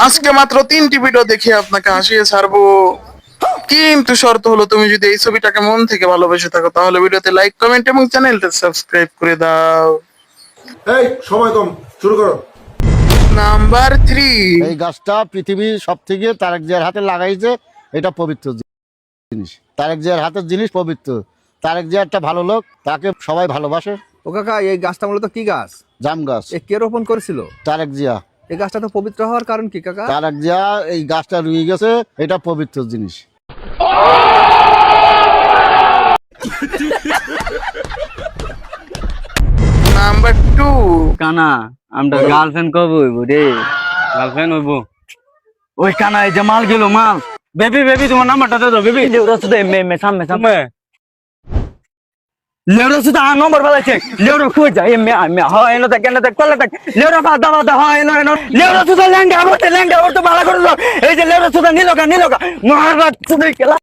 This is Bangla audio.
আজকে মাত্র 3টি ভিডিও দেখে আপনাকে হাসিয়ে ছাড়বো, কিন্তু শর্ত হলো তুমি যদি এই ছবিটাকে মন থেকে ভালোবেসে থাকো তাহলে ভিডিওতে লাইক, কমেন্ট এবং চ্যানেলটা সাবস্ক্রাইব করে দাও। এই সময় কম, শুরু করো। নাম্বার 3। এই গাছটা পৃথিবীর সব থেকে তারেক জিয়ার হাতে লাগাইছে, এটা পবিত্র জিনিস। তারেক জিয়ার হাতের জিনিস পবিত্র। তারেক জিয়া একটা ভালো লোক, তাকে সবাই ভালোবাসে। ও কাকা, এই গাছটা মূলত কি গাছ? জাম গাছ। এ কে রোপণ করেছিল? তারেক জিয়া। এই গাছটা তো পবিত্র হওয়ার কারণ কি কাকা? তারেক জিয়া এই গাছটা রুয়ে গেছে, এটা পবিত্র জিনিস। নাম্বার 2। কানা আমরা গার্লফ্রেন্ড কবে হইব রে? গার্লফ্রেন্ড হইব ওই কানা, এই যে মাল গেল মাল। বেবি বেবি তোমার নাম্বারটা দে দাও বেবি। লেউরা সুদা এমএ সামনে সামনে লেউরা সুদা নম্বর বলাইছে। লেউরা কই যায় এমএ হয় এনো তা কেন তা কলে তা লেউরা বাদা বাদা হয় এনো এনো লেউরা সুদা ল্যাঙ্গা ওতে ভালো করে। এই যে লেউরা সুদা নীলকা নীলকা মারবা সুদা কেলা।